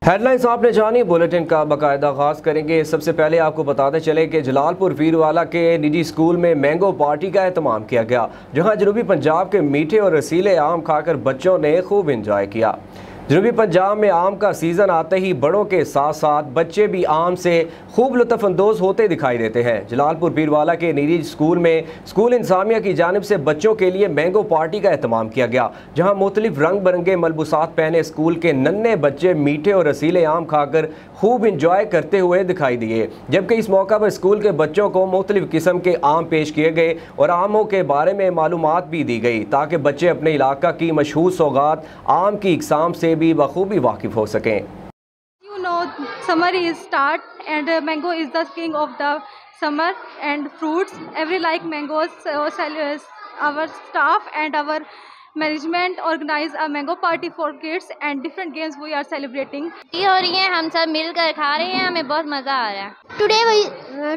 Headlines आपने जानी, bulletin का बाकायदा आगाज करेंगे। सबसे पहले आपको बताते चले कि जलालपुर पीरवाला के निजी स्कूल में मैंगो पार्टी का एहतमाम किया गया, जहां जनूबी पंजाब के मीठे और रसीले आम खाकर बच्चों ने खूब इंजॉय किया। जनूबी पंजाब में आम का सीज़न आते ही बड़ों के साथ साथ बच्चे भी आम से खूब लुत्फ़अंदोज़ होते दिखाई देते हैं। जलालपुर पीरवाला के निजी स्कूल में स्कूल इंतज़ामिया की जानिब से बच्चों के लिए मैंगो पार्टी का एहतमाम किया गया, जहां मुख्तलिफ रंग बिरंगे मलबूसात पहने स्कूल के नन्हे बच्चे मीठे और रसीले आम खाकर खूब इंजॉय करते हुए दिखाई दिए। जबकि इस मौका पर स्कूल के बच्चों को मुख्तलिफ किस्म के आम पेश किए गए और आमों के बारे में मालूमात भी दी गई, ताकि बच्चे अपने इलाका की मशहूर सौगात आम की इकसाम से भी बखूबी वाकिफ हो सकें। You know, summer is start and mango is the king of the summer and fruits. Every like mangoes. Our staff and our management organize a mango party for kids and different games we are celebrating. ये हो रही है, हम सब मिलकर खा रहे हैं, हमें बहुत मज़ा आ रहा है।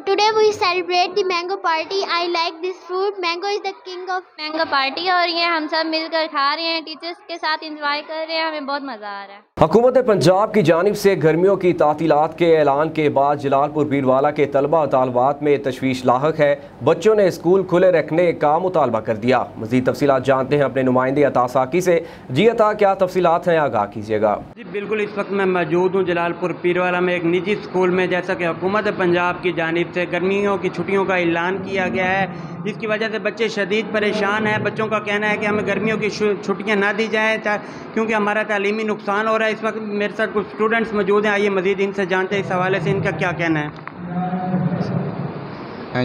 Today we celebrate the mango party. I like this fruit. Mango is the king of mango party हो रही है, हम सब मिलकर खा रहे हैं, टीचर्स के साथ इंजॉय कर रहे हैं, हमें बहुत मज़ा आ रहा है। हुकूमत पंजाब की जानिब से गर्मियों की तातीलात के ऐलान के बाद जलालपुर पीरवाला के तलबा और तालबात में तशवीश लाहक है। बच्चों ने स्कूल खुले रखने का मुतालबा कर दिया। मज़ीद तफसीलात जानते हैं अपने नुमाइंदे अता साकी से। जी अता, क्या तफसीलात हैं, आगाह कीजिएगा। जी बिल्कुल, इस वक्त मैं मौजूद हूँ जलालपुर पीरवाला में एक निजी स्कूल में। जैसा कि हुकूमत पंजाब की जानिब से गर्मियों की छुट्टियों का ऐलान किया गया है, जिसकी वजह से बच्चे शदीद परेशान हैं। बच्चों का कहना है कि हमें गर्मियों की छुट्टियाँ ना दी जाएँ क्योंकि हमारा तालीमी नुकसान हो रहा है। इस वक्त मेरे साथ कुछ स्टूडेंट्स मौजूद हैं, आइए मज़ीद इनसे जानते हैं इस हवाले से इनका क्या कहना है।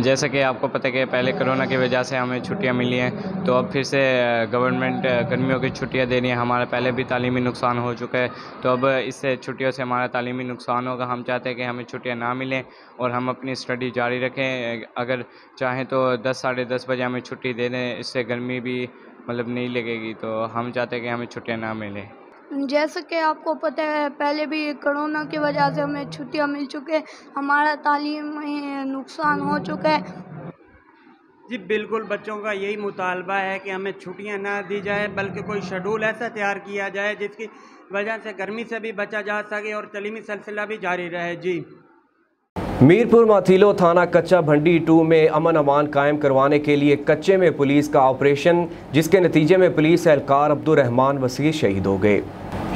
जैसा कि आपको पता है कि पहले कोरोना की वजह से हमें छुट्टियां मिली हैं, तो अब फिर से गवर्नमेंट गर्मियों की छुट्टियां दे रही है। हमारा पहले भी तालीमी नुकसान हो चुका है, तो अब इससे छुट्टियों से हमारा तालीमी नुकसान होगा। हम चाहते हैं कि हमें छुट्टियां ना मिलें और हम अपनी स्टडी जारी रखें। अगर चाहें तो 10 साढ़े 10 बजे हमें छुट्टी दे दें, इससे गर्मी भी नहीं लगेगी। तो हम चाहते हैं कि हमें छुट्टियाँ ना मिलें। जैसे कि आपको पता है, पहले भी कोरोना की वजह से हमें छुट्टियां मिल चुके हैं, हमारा तालीम में नुकसान हो चुका है। जी बिल्कुल, बच्चों का यही मुतालबा है कि हमें छुट्टियां ना दी जाए, बल्कि कोई शेड्यूल ऐसा तैयार किया जाए जिसकी वजह से गर्मी से भी बचा जा सके और तालीमी सिलसिला भी जारी रहे। जी मीरपुर माथीलो थाना कच्चा भंडी 2 में अमन अमान कायम करवाने के लिए कच्चे में पुलिस का ऑपरेशन, जिसके नतीजे में पुलिस एहलकार अब्दुल रहमान वसीर शहीद हो गए।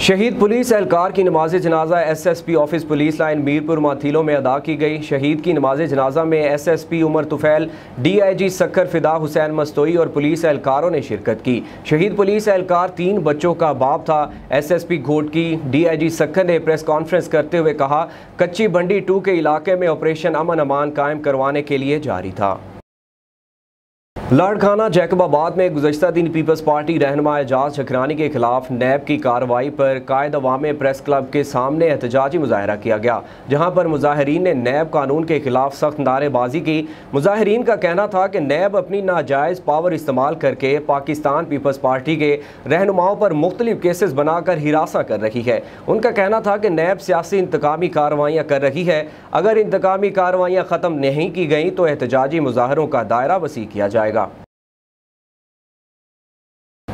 शहीद पुलिस एहलकार की नमाज जनाजा SSP office police line Mirpur Mathelo में अदा की गई। शहीद की नमाज जनाजा में SSP उमर तुफैल, DIG सक्कर फिदा हुसैन मस्तोई और पुलिस एहलकारों ने शिरकत की। शहीद पुलिस एहलकार 3 बच्चों का बाप था। SSP घोटकी DIG सक्कर ने प्रेस कॉन्फ्रेंस करते हुए कहा, कच्ची भंडी 2 के इलाके में ऑपरेशन अमन अमान कायम करवाने के लिए जारी था। लाड़खाना जैकबाबाद में गुज़श्ता दिन पीपल्स पार्टी रहनुमा एजाज छकरानी के खिलाफ नैब की कार्रवाई पर कायद अवाम प्रेस क्लब के सामने एहतजाजी मुजाहरा किया गया, जहां पर मुजाहिरीन ने नैब कानून के खिलाफ सख्त नारेबाजी की। मुजाहिरीन का कहना था कि नैब अपनी नाजायज़ पावर इस्तेमाल करके पाकिस्तान पीपल्स पार्टी के रहनुमाओं पर मुख्तलिफ केसेस बनाकर हिरासा कर रही है। उनका कहना था कि नैब सियासी इंतकामी कार्रवाइयाँ कर रही है। अगर इंतकामी कार्रवाइयाँ ख़त्म नहीं की गई तो एहतजाजी मुजाहरों का दायरा वसी किया जाएगा।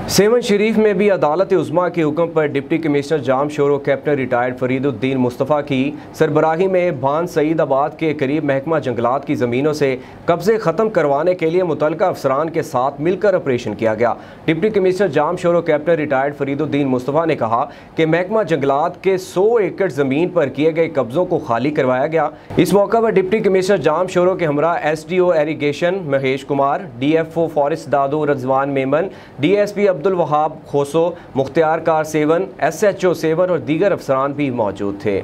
सेवन शरीफ में भी अदालत उज़्मा के हुक्म पर deputy commissioner Jam Shoro captain retired Fariduddin Mustafa की सरबराही में भान सईदाबाद के करीब महकमा जंगलात की ज़मीनों से कब्ज़े ख़त्म करवाने के लिए मुतल्लिका अफसरान के साथ मिलकर ऑपरेशन किया गया। Deputy commissioner Jam Shoro captain retired Fariduddin Mustafa ने कहा कि महकमा जंगलात के 100 एकड़ ज़मीन पर किए गए कब्ज़ों को खाली करवाया गया। इस मौका पर डिप्टी कमिश्नर जाम शोरो के हमरा SDO irrigation Mahesh Kumar, DFO forest Dadu Rizwan Memon, DSP Abdul Wahab Khoso, मुख्तियार कार 7, SHO 7 और दीगर अफसरान भी मौजूद थे।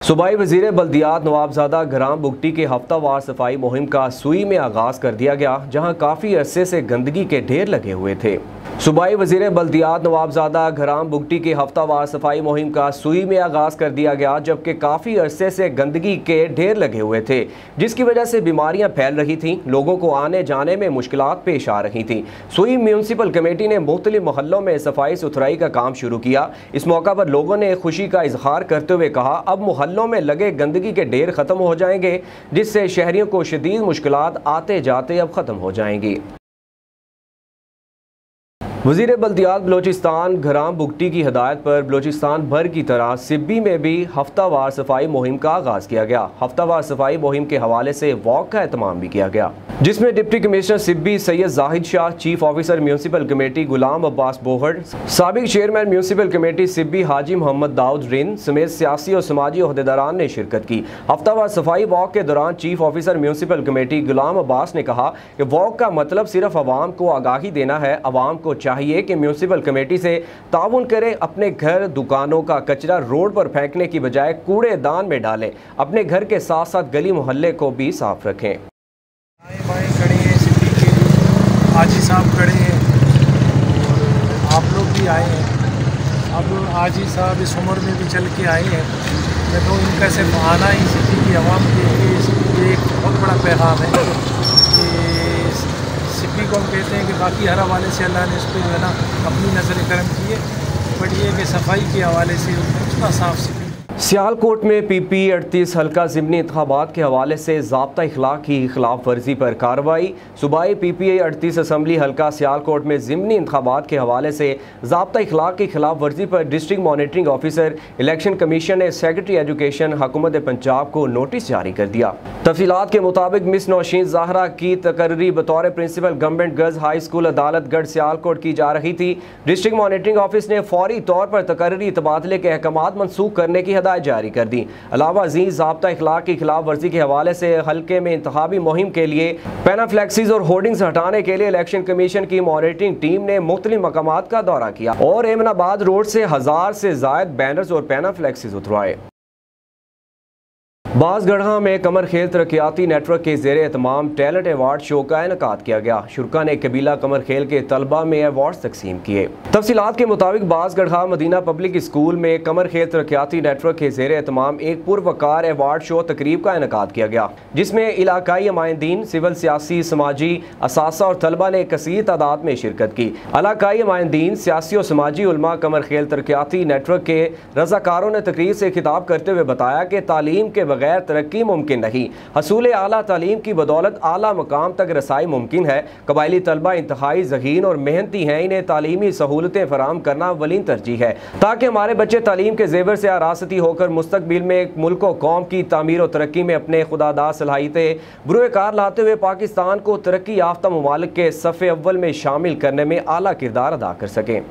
सूबाई वज़ीर बल्दियात नवाबजादा ग्राम बुगटी के हफ्तावार सफाई मुहिम का सुई में आगाज़ कर दिया गया, जहां काफ़ी अरसे से गंदगी के ढेर लगे हुए थे। सूबाई वज़ीर बल्दियात नवाबजादा ग्राम बुगटी के हफ्तावार सफाई मुहिम का सुई में आगाज़ कर दिया गया, जबकि काफ़ी अरसे से गंदगी के ढेर लगे हुए थे, जिसकी वजह से बीमारियां फैल रही थीं, लोगों को आने जाने में मुश्किलात पेश आ रही थीं। सुई म्यूनसिपल कमेटी ने मुख्तलिफ मोहल्लों में सफाई सुथराई का काम शुरू किया। इस मौका पर लोगों ने खुशी का इजहार करते हुए कहा, अब मोहल्लों में लगे गंदगी के ढेर ख़त्म हो जाएंगे, जिससे शहरियों को शदीद मुश्किलात आते जाते अब ख़त्म हो जाएंगी। वज़ीर बल्दियात बलोचिस्तान घराम बुगटी की हिदायत पर बलोचिस्तान भर की तरह सिब्बी में भी हफ्तावार सफाई मुहिम का आगाज़ किया गया। हफ्तावार सफाई मुहिम के हवाले से वॉक का एहतमाम भी किया गया, जिसमें deputy commissioner Sibi Syed Zahid Shah, chief officer municipal committee Ghulam Abbas Bohar, साबिक chairman municipal committee Sibi Haji Muhammad Dawood Rind समेत सियासी और समाजी ओहदेदारान ने शिरकत की। हफ्तावार सफाई वॉक के दौरान chief officer municipal committee Ghulam Abbas ने कहा कि वॉक का मतलब सिर्फ आवाम को आगाही देना है। आवाम को चाहिए कि म्यूनसिपल कमेटी से ताउन करें, अपने घर दुकानों का कचरा रोड पर फेंकने की बजाय कूड़ेदान में डालें, अपने घर के साथ साथ गली मोहल्ले को भी साफ रखें। खड़े हैं सिटी के हाजी साहब खड़े हैं और आप लोग भी आए हैं। अब हाजी साहब इस उम्र में भी चल के आए हैं, तो इनका सिर्फ आना ही सिटी की आवाम के लिए एक बहुत बड़ा पैगाम है कि सिटी को हम कहते हैं कि बाकी हर हवाले से अल्लाह ने इस पर जो है ना अपनी नज़र करम की है, बट ये कि सफाई के हवाले से उतना साफ सिटी। सियालकोट में PP 38 हल्का ज़िमनी इंतखाबात के हवाले से ज़ाब्ता इखलाक की खिलाफ वर्जी पर कार्रवाई। सूबाई PPA 38 असम्बली हल्का सियालकोट में ज़िमनी इंतखाबात के हवाले से ज़ाब्ता इखलाक की खिलाफ वर्जी पर district monitoring officer election commission ने सेक्रेटरी एजुकेशन हुकूमत पंजाब को नोटिस जारी कर दिया। तफसीलात के मुताबिक मिस नौशीन ज़ाहरा की तकर्री बतौर principal government girls high school Adalatgarh Sialkot की जा रही थी। डिस्ट्रिक्ट मॉनिटरिंग ऑफिस ने फौरी तौर पर तकर्री तबादले के अहकामात मनसूख करने की जारी कर दी। अलावा अजीज ज़ाब्ता इखलाक की खिलाफ वर्जी के हवाले से हल्के में इंतखाबी मुहिम के लिए पैनाफ्लेक्सीज और होर्डिंग्स हटाने के लिए इलेक्शन कमीशन की मॉनिटरिंग टीम ने मुख्तलिफ मकामात का दौरा किया और एमनाबाद रोड से 1000 से ज़ायद बैनर्स और पैनाफ्लेक्सीज उतरवाए। बांसगढ़ा में कमर खेल तरक्याती नेटवर्क के ज़ेरे एहतमाम टैलेंट अवार्ड शो का इनेकाद किया गया। शुरा ने कबीला कमर खेल के तलबा में अवार्ड तकसीम किए। तफसीलात के मुताबिक बांसगढ़ा मदीना पब्लिक स्कूल में कमर खेल तरक्याती नेटवर्क के ज़ेरे एहतमाम एक पुरवकार अवार्ड शो तकरीब का इनेकाद किया गया, जिसमें इलाकाई अमायंदीन, सिविल सियासी समाजी असासा और तलबा ने कसीर तादाद में शिरकत की। इलाकाई अमायंदीन, सियासी और समाजी उलमा कमर खेल तरक्याती नेटवर्क के रज़ाकारों ने तकरीर से खिताब करते हुए बताया कि तालीम के बगैर तरक्की मुमकिन नहीं। हसूल आला तालीम की बदौलत आला मकाम तक रसाई मुमकिन है। कबायली तलबा इंतहाई ज़हीन और मेहनती हैं, इन्हें तालीमी सहूलतें फराहम करना अवलीन तरजीह है ताकि हमारे बच्चे तालीम के ज़ेवर से आरासती होकर मुस्तकबिल में मुल्क व कौम की तामीर और तरक्की में अपने खुदादार सलाहियतें बुरुएकार लाते हुए पाकिस्तान को तरक्की याफ्ता ममालिक के सफ़े अव्वल में शामिल करने में आला किरदार अदा कर सकें।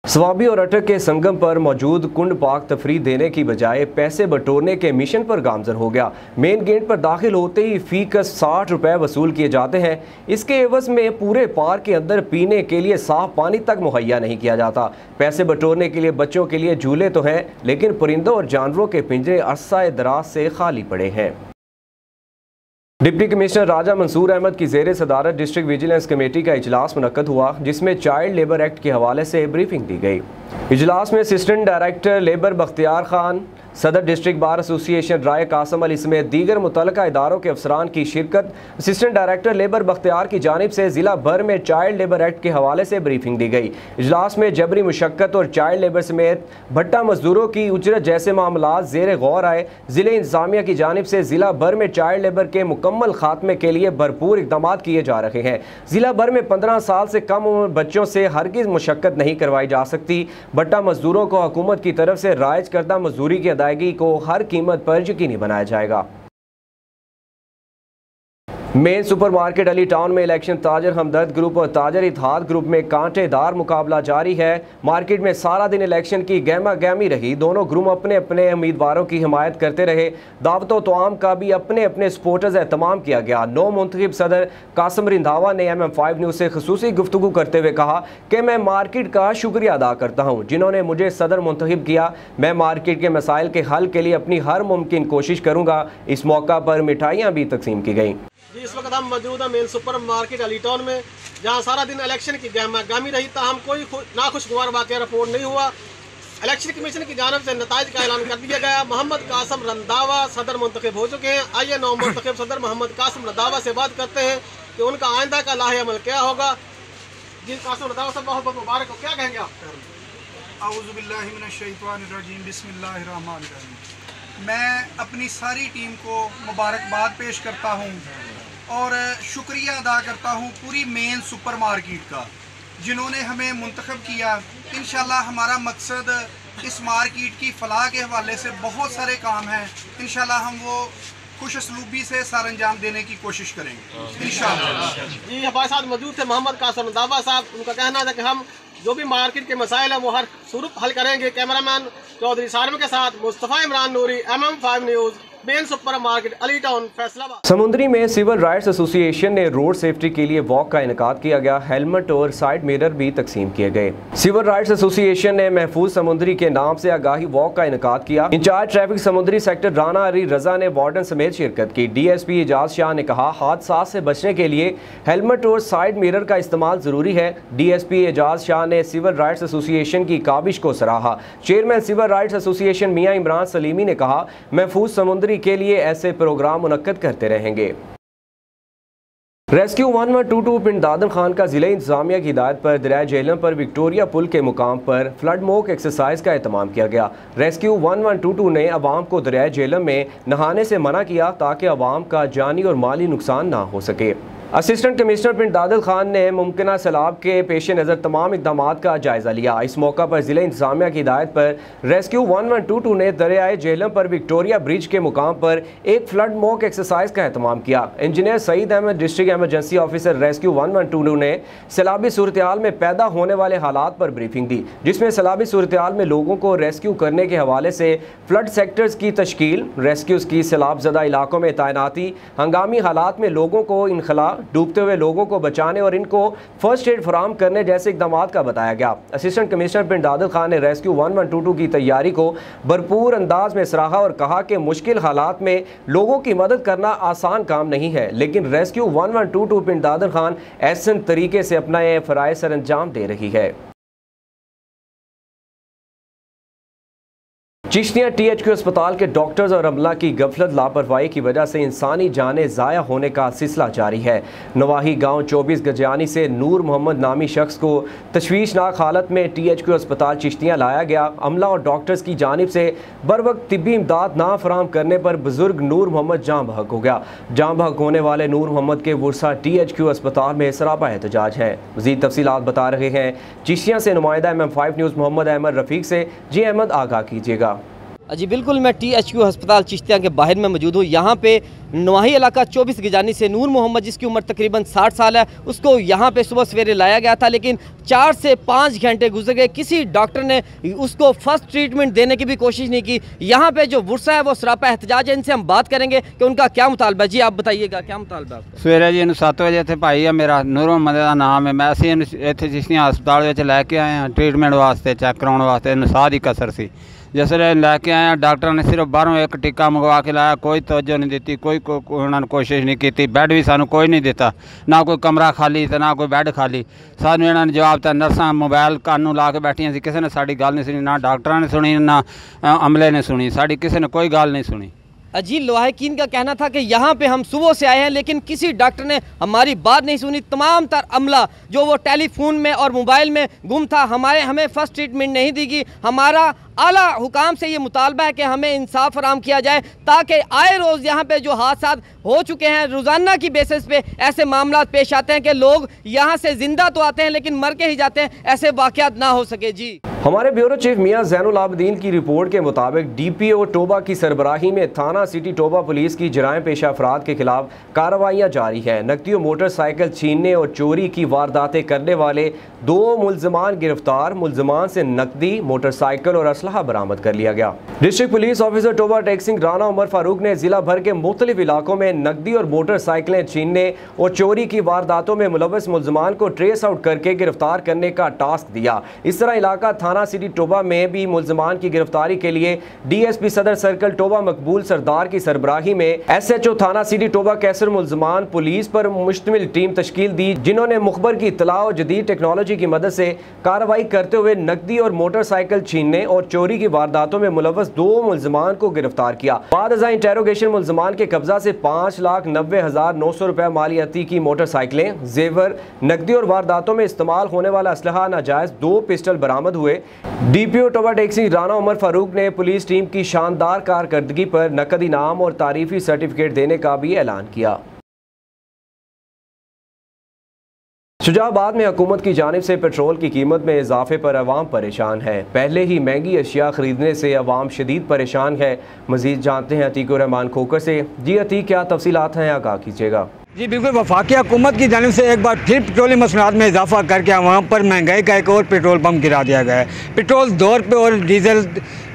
स्वाबी और अटक के संगम पर मौजूद कुंड पाक तफरी देने की बजाय पैसे बटोरने के मिशन पर गामजन हो गया। मेन गेट पर दाखिल होते ही फीकस 60 रुपए वसूल किए जाते हैं। इसके एवज में पूरे पार्क के अंदर पीने के लिए साफ पानी तक मुहैया नहीं किया जाता। पैसे बटोरने के लिए बच्चों के लिए झूले तो हैं, लेकिन परिंदों और जानवरों के पिंजरे अरसा दराज से खाली पड़े हैं। डिप्टी कमिश्नर राजा मंसूर अहमद की ज़ेर सदारत डिस्ट्रिक्ट विजिलेंस कमेटी का इजलास मुनक्कद हुआ, जिसमें चाइल्ड लेबर एक्ट के हवाले से ब्रीफिंग दी गई। इजलास में assistant director labour Bakhtiyar Khan, सदर डिस्ट्रिक्ट बार एसोसिएशन राय कासम अली समेत दीगर मुतल्लिका इदारों के अफसरान की शिरकत। असिस्टेंट डायरेक्टर लेबर बख्तियार की जानिब से ज़िला भर में चाइल्ड लेबर एक्ट के हवाले से ब्रीफिंग दी गई। इजलास में जबरी मुशक्कत और चाइल्ड लेबर समेत भट्टा मजदूरों की उजरत जैसे मामला ज़ेर गौर आए। ज़िले इंतजामिया की जानिब से ज़िला भर में चाइल्ड लेबर के मुकम्मल खात्मे के लिए भरपूर इक़दाम किए जा रहे हैं। ज़िला भर में 15 साल से कम उम्र बच्चों से हरगिज़ मुशक्कत नहीं करवाई जा सकती। भट्टा मजदूरों को हुकूमत की तरफ से राइज करदा मजदूरी की अदायगी को हर कीमत पर यकीनी बनाया जाएगा। Main super market Ali town में इलेक्शन ताजर हमदर्द ग्रुप और ताजर इत्तेहाद ग्रुप में कांटेदार मुकाबला जारी है। मार्केट में सारा दिन इलेक्शन की गहमा गहमी रही। दोनों ग्रुप अपने अपने उम्मीदवारों की हिमायत करते रहे। दावतों तोआम का भी अपने अपने सपोर्टर्स एहतमाम किया गया। नौ मुंतखब सदर कासम रिंधावा ने MM5 न्यूज़ से खसूसी गुफ्तगू करते हुए कहा कि मैं मार्केट का शुक्रिया अदा करता हूँ जिन्होंने मुझे सदर मुंतखब किया। मैं मार्केट के मसाइल के हल के लिए अपनी हर मुमकिन कोशिश करूँगा। इस मौका पर मिठाइयाँ भी तकसीम की गईं। इस वक्त हम मौजूद हैं main super market Ali town में, जहां सारा दिन इलेक्शन की गहमी रही, ताहम कोई नाखुशगवार वाक़या रिपोर्ट नहीं हुआ। इलेक्शन कमीशन की जानब से नताइज का ऐलान कर दिया गया। मोहम्मद कासम रंधावा सदर मुंतखब हो चुके हैं। आइए नौ मुंतखब सदर मोहम्मद कासम रंधावा से बात करते हैं कि उनका आइंदा का लाहे अमल क्या होगा। जी कासम रंधावा साहब, बहुत बहुत मुबारक हो, क्या कहेंगे आप? औज़ु बिल्लाहि मिनश शैतानिर रजीम, बिस्मिल्लाहिर रहमानिर रहीम। मैं अपनी सारी टीम को मुबारकबाद पेश करता हूँ और शुक्रिया अदा करता हूँ पूरी मेन सुपर मार्केट का जिन्होंने हमें मुंतखब किया। इंशाल्लाह हमारा मकसद इस मार्केट की फलाह के हवाले से बहुत सारे काम हैं। इंशाल्लाह हम वो खुश असलूबी से सर अंजाम देने की कोशिश करेंगे इंशाल्लाह। जी हमारे साथ मौजूद थे मोहम्मद कासम दावा साहब। उनका कहना था कि हम जो भी मार्केट के मसाइल हैं वो हर सूरत हल करेंगे। कैमरामैन चौधरी सारम के साथ मुस्तफ़ा इमरान नूरी, MM5 news, main super market Ali town Faisalabad. समुद्री में सिविल राइट्स एसोसिएशन ने रोड सेफ्टी के लिए वॉक का इनेकाद किया गया। हेलमेट और साइड मिरर भी तकसीम किए गए। सिविल राइट्स एसोसिएशन ने महफूज समुद्री के नाम से आगाही वॉक का इनेकाद किया। इंचार्ज ट्रैफिक समुद्री सेक्टर राना अली रजा ने वार्डन समेत शिरकत की। DSP एजाज शाह ने कहा हादसा से बचने के लिए हेलमेट और साइड मिरर का इस्तेमाल जरूरी है। DSP एजाज शाह ने सिविल राइट्स एसोसिएशन की काबिश को सराहा। चेयरमैन सिविल राइट्स एसोसिएशन मियां इमरान सलीमी ने कहा महफूज समुद्री के लिए ऐसे प्रोग्राम मुनक्कद करते रहेंगे। रेस्क्यू 1122 पिंड दादन खान का जिला इंतजामिया की हिदायत पर दरिया झेलम पर विक्टोरिया पुल के मुकाम पर फ्लड मॉक एक्सरसाइज का एहतमाम किया गया। रेस्क्यू 1122 ने अवाम को दरिया झेलम में नहाने से मना किया ताकि अवाम का जानी और माली नुकसान ना हो सके। असिस्टेंट कमिश्नर पिंड दादल खान ने मुमकिन सैलाब के पेश नज़र तमाम इकदाम का जायजा लिया। इस मौका पर जिला इंतजामिया की हिदायत पर रेस्क्यू 1122 ने दरियाए झेलम पर विक्टोरिया ब्रिज के मुकाम पर एक फ्लड मॉक एक्सरसाइज का एहतमाम किया। Engineer Saeed Ahmed district emergency officer rescue 1122 ने सैलाबी सूरत हाल में पैदा होने वाले हालात पर ब्रीफिंग दी, जिसमें सैलाबी सूरत हाल में लोगों को रेस्क्यू करने के हवाले से फ्लड सेक्टर्स की तश्कील, रेस्क्यूज की सैलाब ज़दा इलाकों में तैनाती, हंगामी हालात में लोगों को इनखला, डूबते हुए लोगों को बचाने और इनको फर्स्ट एड फराहम करने जैसे इकदाम का बताया गया। असिस्टेंट कमिश्नर पिंड दादल खान ने रेस्क्यू 1122 की तैयारी को भरपूर अंदाज में सराहा और कहा कि मुश्किल हालात में लोगों की मदद करना आसान काम नहीं है, लेकिन रेस्क्यू 1122 पिंड दादल खान ऐसे तरीके से अपना ये फ़राइज़ सर अंजाम दे रही है। चिश्तिया THQ अस्पताल के डॉक्टर्स और अमला की गफलत लापरवाही की वजह से इंसानी जानें ज़ाया होने का सिलसिला जारी है। नवाही गांव 24 गजानी से नूर मोहम्मद नामी शख्स को तशवीशनाक हालत में THQ अस्पताल चिश्तियाँ लाया गया। अमला और डॉक्टर्स की जानिब से बर वक्त तिब्बी इमदाद ना फराहम करने पर बुजुर्ग नूर मोहम्मद जाँ बहक हो गया। जाँ बहक होने वाले नूर मोहम्मद के वर्सा THQ अस्पताल में सरापा एहतजाज है। मज़ीद तफसीलात बता रहे हैं चिश्तियाँ से नुमाइंदा MM5 न्यूज़ मोहम्मद अहमद रफ़ीक से। जी अहमद आगाह कीजिएगा। जी बिल्कुल, मैं THQ अस्पताल चिश्तिया के बाहर में मौजूद हूँ। यहाँ पे नवाही इलाका 24 गजानी से नूर मोहम्मद जिसकी उम्र तकरीबन 60 साल है, उसको यहाँ पे सुबह सवेरे लाया गया था, लेकिन 4 से 5 घंटे गुजर गए। किसी डॉक्टर ने उसको फर्स्ट ट्रीटमेंट देने की भी कोशिश नहीं की। यहाँ पे जो वर्सा है वो सरापा एहतजाज है। इनसे हम बात करेंगे कि उनका क्या मुतालबा है। जी आप बताइएगा क्या मुतालबा है? सवेरे जी 7 बजे इतने भाई है मेरा नूर मोहम्मद का नाम है। मैं असी इतने चिश्तियाँ अस्पताल लैके आए हैं ट्रीटमेंट वास्ते, चेक कराने वास्ते। इन साह की कसर सी जिसले लैके आए हैं, डॉक्टर ने सिर्फ बाहरों एक टिक्का मंगवा के लाया, कोई तवज्जो नहीं दी, कोई उन्होंने कोशिश नहीं की। बैड भी सानू कोई नहीं दिता, ना कोई कमरा खाली तो ना कोई बैड खाली। सानू इन्होंने जवाब दिता, नर्सा मोबाइल कानू ला के बैठियां सी, किसी ने साड़ी गल नहीं सुनी, ना डॉक्टर ने सुनी ना अमले ने सुनी, साड़ी किसी ने कोई गल नहीं सुनी। जी लोहाकीन का कहना था कि यहाँ पे हम सुबह से आए हैं लेकिन किसी डॉक्टर ने हमारी बात नहीं सुनी। तमाम तर अमला जो वो टेलीफोन में और मोबाइल में गुम था, हमें फर्स्ट ट्रीटमेंट नहीं दी गई। हमारा आला हुकाम से ये मुतालबा है कि हमें इंसाफ फराम किया जाए ताकि आए रोज़ यहाँ पे जो हादसा हो चुके हैं, रोज़ाना की बेसिस पे ऐसे मामला पेश आते हैं कि लोग यहाँ से जिंदा तो आते हैं लेकिन मर के ही जाते हैं, ऐसे वाक़यात ना हो सके। जी हमारे ब्यूरो चीफ मियां ज़ैनुल आबदीन की रिपोर्ट के मुताबिक DPO टोबा की सरबराही में थाना सिटी टोबा पुलिस की जराइम पेशा अफराद के खिलाफ कार्रवाइयाँ जारी हैं। नकदी और मोटरसाइकिल छीनने और चोरी की वारदातें करने वाले 2 मुलजमान गिरफ्तार। मुलजमान से नकदी, मोटरसाइकिल और असलहा बरामद कर लिया गया। District police officer Toba Tek Singh Rana Umar Farooq ने जिला भर के मुख्तलिफ इलाकों में नकदी और मोटरसाइकिलें छीनने और चोरी की वारदातों में मुलव्वस मुलजमान को ट्रेस आउट करके गिरफ्तार करने का टास्क दिया। इस तरह इलाका थाना सिटी टोबा में भी मुलजमान की गिरफ्तारी के लिए DSP सदर सर्कल टोबा मकबूल सरदार की सरबराही में SHO थाना सिटी टोबा कैसर मुलजमान पुलिस पर मुश्तमिल टीम तश्कील दी, जिन्होंने मुखबर की इत्तला और जदीद टेक्नोलॉजी की मदद से कार्रवाई करते हुए नकदी और मोटरसाइकिल छीनने और चोरी की वारदातों में मुलव्वस 2 मुलजमान को गिरफ्तार किया। बाद अज़ा इंटेरोगेशन मुलजमान के कब्जा से 5,90,900 रुपए मालियाती की मोटरसाइकिलें, जेवर, नकदी और वारदातों में इस्तेमाल होने वाला असलहा, नाजायज 2 पिस्टल बरामद हुए। DPO टोबा टेक्सी राना उमर फारूक ने पुलिस टीम की शानदार कारकर्दगी पर नकद इनाम और तारीफी सर्टिफिकेट देने का भी ऐलान किया। शुजाबाद में हुकूमत की जानिब से पेट्रोल की कीमत में इजाफे पर अवाम परेशान है। पहले ही महंगी अशिया खरीदने से अवाम शदीद परेशान है। मजीद जानते हैं अतीकुर रहमान खोकर से। जी अतीक, क्या तफसीलात हैं, आगाह कीजिएगा। जी बिल्कुल, वफाकी हुकूमत की जानिब से एक बार फिर पेट्रोलियम मसनूआत में इजाफा करके अवाम पर महंगाई का एक और पेट्रोल पंप गिरा दिया गया है। पेट्रोल 2 रुपये और डीजल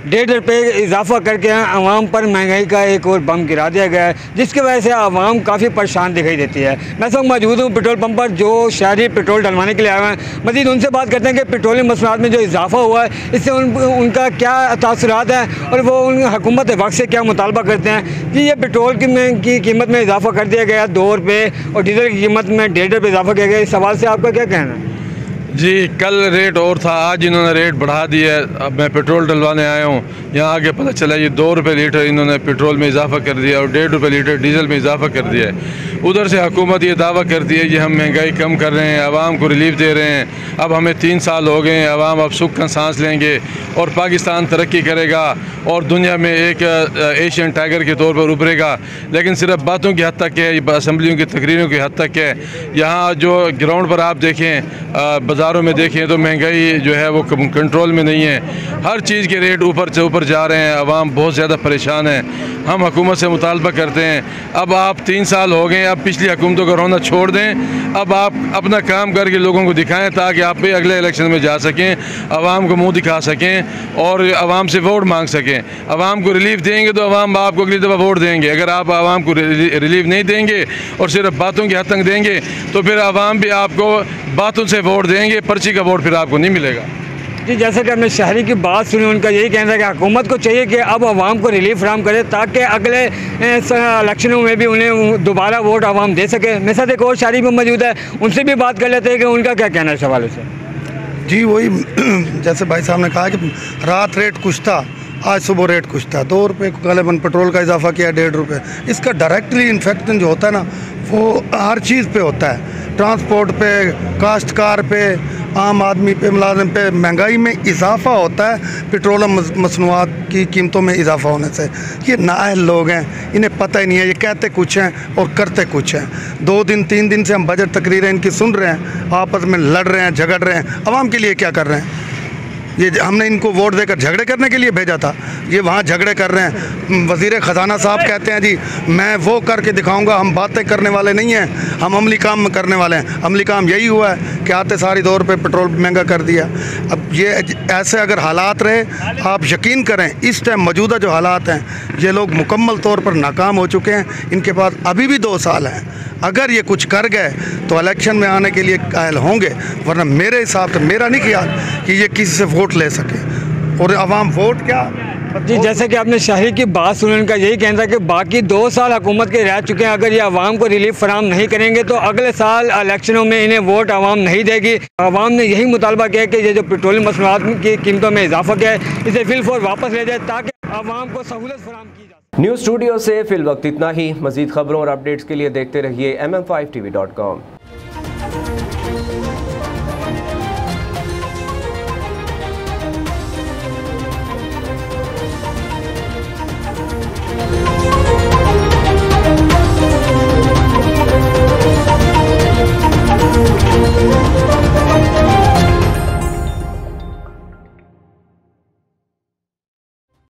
1.5 रुपये इजाफा करके अवाम पर महंगाई का एक और बम गिरा दिया गया है, जिसकी वजह से अवाम काफ़ी परेशान दिखाई देती है। मैं सब मौजूद हूँ पेट्रोल पंप पर जो शहरी पेट्रोल डलवाने के लिए आए हुए हैं। मज़ीद उनसे बात करते हैं कि पेट्रोलियम मसनूआत में जो इजाफा हुआ है इससे उनका क्या तासुरात हैं और वो उन हुकूमत वक्त से क्या मुतालबा करते हैं। जी, ये पेट्रोल की कीमत में इजाफा कर दिया गया 2 रुपये और डीजल की कीमत में 1.5 रुपये इजाफा किया गया। इस सवाल से आपका क्या कहना है? जी, कल रेट और था, आज इन्होंने रेट बढ़ा दिया है। अब मैं पेट्रोल डलवाने आया हूँ, यहाँ आके पता चला ये 2 रुपये लीटर इन्होंने पेट्रोल में इजाफा कर दिया और 1.5 रुपये लीटर डीजल में इजाफा कर दिया है। उधर से हुकूमत ये दावा करती है कि हम महंगाई कम कर रहे हैं, आवाम को रिलीफ दे रहे हैं। अब हमें 3 साल हो गए हैं, आवाम अब सुख का सांस लेंगे और पाकिस्तान तरक्की करेगा और दुनिया में एक एशियन टाइगर के तौर पर उभरेगा। लेकिन सिर्फ बातों की हद तक है, असम्बलियों की तकरीरों की हद तक है। यहाँ जो ग्राउंड पर आप देखें, बाज़ारों में देखें तो महंगाई जो है वो कंट्रोल में नहीं है। हर चीज़ के रेट ऊपर से ऊपर जा रहे हैं, आवाम बहुत ज़्यादा परेशान है। हम हुकूमत से मुतालबा करते हैं, अब आप 3 साल हो गए, अब पिछली हुकूमतों का रोना छोड़ दें। अब आप अपना काम करके लोगों को दिखाएं ताकि आप भी अगले इलेक्शन में जा सकें, आवाम को मुँह दिखा सकें और आवाम से वोट मांग सकें। आवाम को रिलीफ देंगे तो आवाम आपको अगली दफ़ा वोट देंगे। अगर आप आवाम को रिलीफ नहीं देंगे और सिर्फ बातों की हद तक देंगे तो फिर आवाम भी आपको बातों से वोट देंगे, पर्ची का वोट फिर आपको नहीं मिलेगा। जी, जैसे कि हमने शहरी की बात सुनी, उनका यही कहना है कि हुकूमत को चाहिए कि अब आवाम को रिलीफ फराहम करे ताकि अगले इलेक्शनों में भी उन्हें दोबारा वोट आवाम दे सके। मेरे साथ एक और शहरी भी मौजूद है, उनसे भी बात कर लेते हैं कि उनका क्या कहना है इस हवाले से। जी, वही जैसे भाई साहब ने कहा कि रात रेट कुछ था, आज सुबह रेट कुछ था। 2 रुपये गलबन पेट्रोल का इजाफा किया, 1.5 रुपये। इसका डायरेक्टली इन्फेक्शन जो होता है ना वो हर चीज़ पे होता है, ट्रांसपोर्ट पे, काश्तकार पे, आम आदमी पे, मुलाजिम पे। महंगाई में इजाफा होता है पेट्रोलियम मसनूआत की कीमतों में इजाफा होने से। ये नाअहल लोग हैं, इन्हें पता ही नहीं है, ये कहते कुछ हैं और करते कुछ हैं। 2 दिन 3 दिन से हम बजट तकरीरें इनकी सुन रहे हैं, आपस में लड़ रहे हैं, झगड़ रहे हैं। आवाम के लिए क्या कर रहे हैं? ये हमने इनको वोट देकर झगड़े करने के लिए भेजा था, ये वहाँ झगड़े कर रहे हैं। वज़ीर ख़जाना साहब कहते हैं जी मैं वो करके दिखाऊंगा, हम बातें करने वाले नहीं हैं, हम अमली काम करने वाले हैं। अमली काम यही हुआ है कि आते सारी 2 रुपये पेट्रोल महंगा कर दिया। अब ये ऐसे अगर हालात रहे, आप यकीन करें इस टाइम मौजूदा जो हालात हैं, ये लोग मुकम्मल तौर पर नाकाम हो चुके हैं। इनके पास अभी भी 2 साल हैं। अगर ये कुछ कर गए तो इलेक्शन में आने के लिए कायल होंगे, वरना मेरे हिसाब से, मेरा नहीं ख्याल कि ये किसी से वोट ले सके। और आवाम वोट क्या। जी, जैसे कि आपने शहरी की बात सुनी, उनका यही कहना है कि बाकी 2 साल हुकूमत के रह चुके हैं। अगर ये आवाम को रिलीफ फराहम नहीं करेंगे तो अगले साल इलेक्शनों में इन्हें वोट आवाम नहीं देगी। आवाम ने यही मुतालबा किया कि ये जो पेट्रोलियम मसनूआत की कीमतों में इजाफा किया है इसे फिलफौर वापस ले जाए ताकि आवाम को सहूलत फराहम की जाए। न्यूज़ स्टूडियो से फिल वक्त इतना ही। मज़ीद खबरों और अपडेट्स के लिए देखते रहिए MM5TV.com।